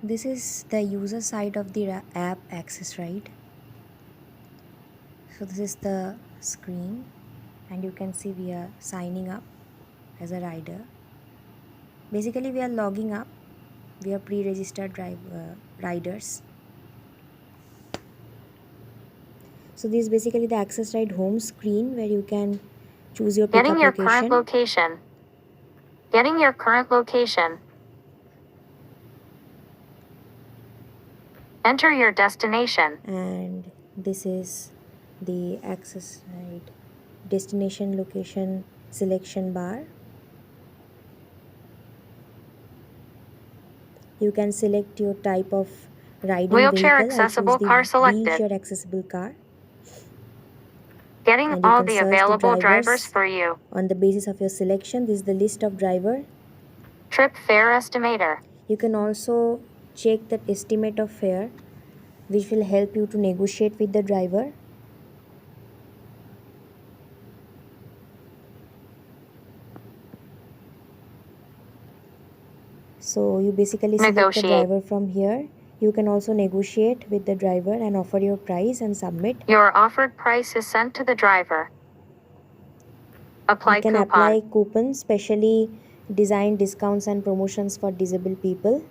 This is the user side of the app AccessRide. So this is the screen, and you can see we are signing up as a rider. Basically we are logging up. We are pre-registered riders. So this is basically the AccessRide home screen where you can choose your pickup Getting your current location. location. Getting your current location. Enter your destination. And this is the AccessRide destination location selection bar. You can select your type of riding Wheelchair vehicle. I choose accessible the car selected. wheelchair accessible car. Getting And you all can the search the available drivers drivers for you. on the basis of your selection. This is the list of driver. Trip fare estimator. You can also check the estimate of fare, which will help you to negotiate with the driver. So you basically select the driver from here. You can also negotiate with the driver and offer your price and submit. Your offered price is sent to the driver. Apply You can coupon. apply coupons, specially designed discounts and promotions for disabled people.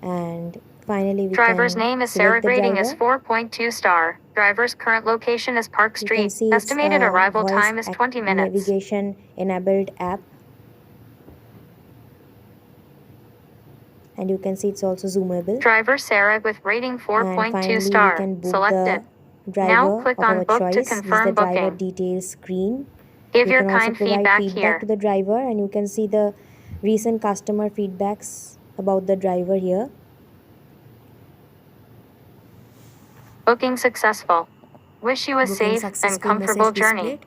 And finally we Driver's can name is select Sarah. the Rating driver. is 4.2 star. Driver's current location is Park You can Street. see it's Estimated a arrival voice time is 20 minutes. navigation enabled app. And you can see it's also zoomable. Driver Sarah with rating And 4.2 finally star. we can book Selected. the driver Now click of on our book to choice. This is the confirm driver booking. details screen. Give You your can also kind provide feedback feedback here. to the driver, and you can see the recent customer feedbacks about the driver here. Booking successful. Wish you a Booking safe and successful comfortable message journey. displayed.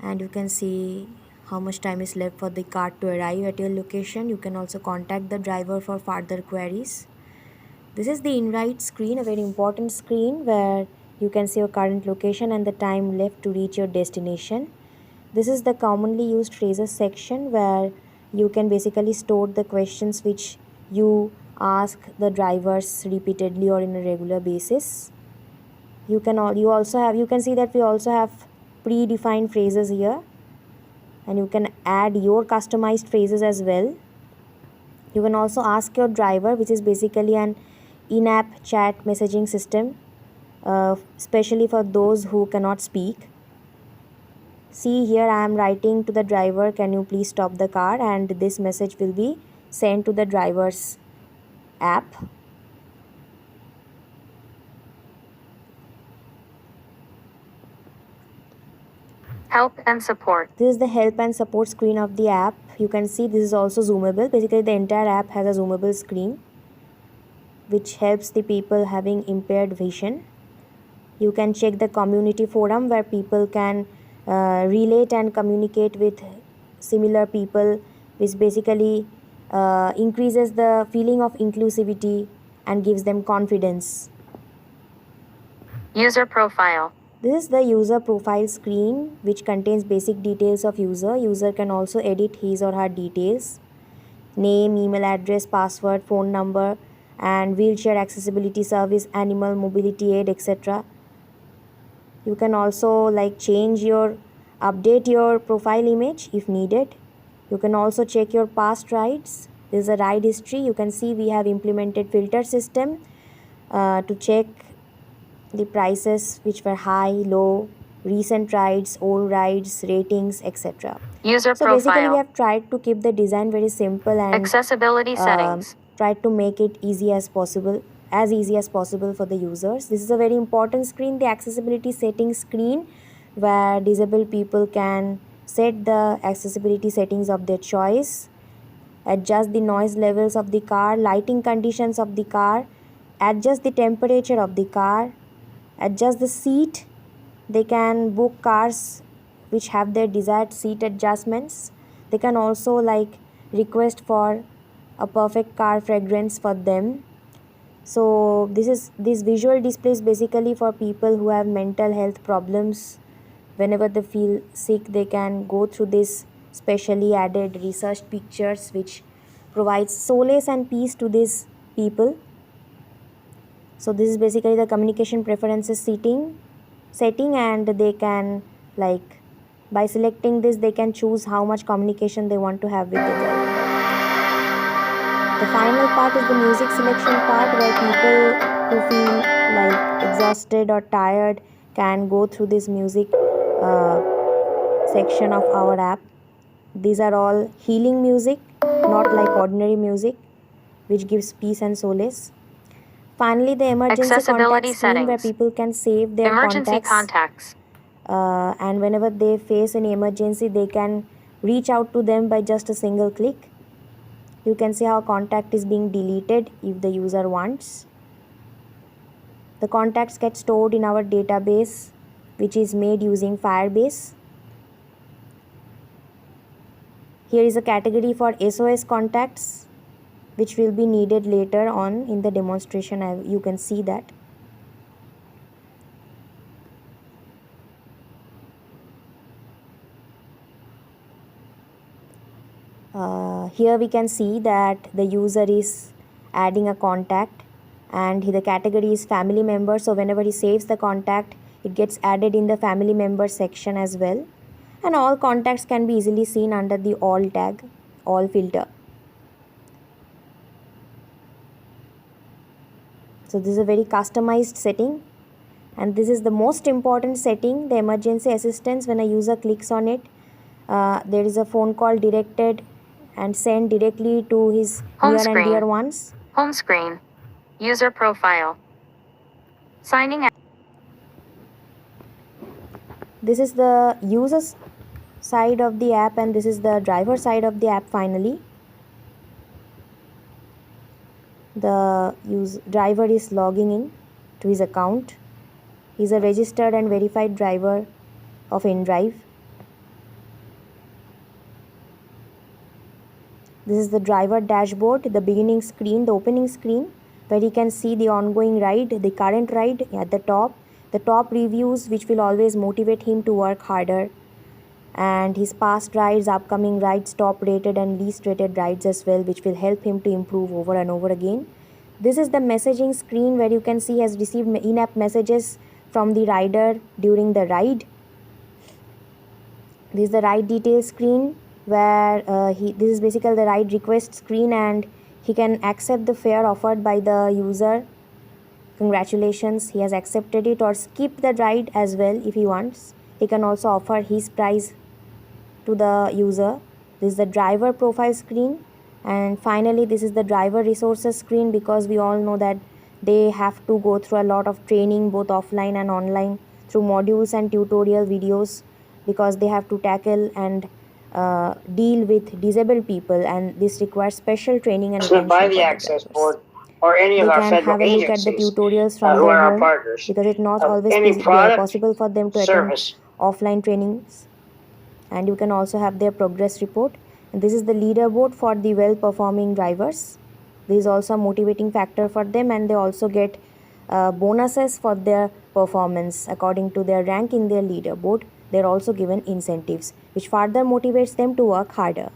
And you can see how much time is left for the car to arrive at your location. You can also contact the driver for further queries. This is the in-ride screen, a very important screen where you can see your current location and the time left to reach your destination. This is the commonly used phrases section where you can basically store the questions which you ask the drivers repeatedly or in a regular basis. You can see that we also have predefined phrases here, and you can add your customized phrases as well. You can also ask your driver, which is basically an in-app chat messaging system, especially for those who cannot speak. See here, I am writing to the driver, can you please stop the car, and this message will be sent to the driver's app. Help and support. This is the help and support screen of the app. You can see this is also zoomable. Basically the entire app has a zoomable screen which helps the people having impaired vision. You can check the community forum where people can relate and communicate with similar people, which basically increases the feeling of inclusivity and gives them confidence. User profile. This is the user profile screen which contains basic details of user. User can also edit his or her details: name, email address, password, phone number, and wheelchair accessibility service, animal mobility aid, etc. You can also update your profile image if needed. You can also check your past rides. This is a ride history. You can see we have implemented filter system to check the prices which were high, low, recent rides, old rides, ratings, etc. User So basically we profile. have tried to keep the design very simple and Accessibility settings. tried to make it easy as possible for the users. This is a very important screen, the accessibility settings screen, where disabled people can set the accessibility settings of their choice, adjust the noise levels of the car, lighting conditions of the car, adjust the temperature of the car, adjust the seat. They can book cars which have their desired seat adjustments. They can also request for a perfect car fragrance for them. So this visual display is basically for people who have mental health problems. Whenever they feel sick, they can go through this specially added research pictures which provides solace and peace to these people. So this is basically the communication preferences setting, and they can, like, by selecting this they can choose how much communication they want to have with the driver. The final part is the music selection part, where people who feel like exhausted or tired can go through this music section of our app. These are all healing music, not like ordinary music, which gives peace and solace. Finally, the emergency contact Accessibility screen, where settings. people can save their Emergency contacts, contacts. and whenever they face any emergency, they can reach out to them by just a single click. You can see how contact is being deleted if the user wants. The contacts get stored in our database, which is made using Firebase. Here is a category for SOS contacts, which will be needed later on in the demonstration. You can see that. Here we can see that the user is adding a contact, and the category is family member. So whenever he saves the contact, it gets added in the family member section as well. And all contacts can be easily seen under the all tag, all filter. So this is a very customized setting, and this is the most important setting, the emergency assistance. When a user clicks on it, there is a phone call directed and sent directly to his Home near and dear screen. ones. Home screen. User profile. Signing out. This is the user's side of the app, and this is the driver side of the app. Finally, the driver is logging in to his account. He is a registered and verified driver of InDrive. This is the driver dashboard, the beginning screen, the opening screen, where he can see the ongoing ride, the current ride at the top reviews, which will always motivate him to work harder, and his past rides, upcoming rides, top rated and least rated rides as well, which will help him to improve over and over again. This is the messaging screen, where you can see he has received in-app messages from the rider during the ride. This is the ride details screen, where this is basically the ride request screen, and he can accept the fare offered by the user. Congratulations, he has accepted it, or skip the ride as well if he wants. He can also offer his price to the user. This is the driver profile screen, and finally this is the driver resources screen, because we all know that they have to go through a lot of training, both offline and online, through modules and tutorial videos, because they have to tackle and deal with disabled people, and this requires special training and By attention the for the access drivers. board or any of They our can federal have a look at the agencies tutorials from who their are our home, partners because it's not of always any product, possible for them to attend service. offline trainings. And you can also have their progress report, and this is the leaderboard for the well performing drivers. This is also a motivating factor for them, and they also get bonuses for their performance according to their rank in their leaderboard. They're also given incentives, which further motivates them to work harder.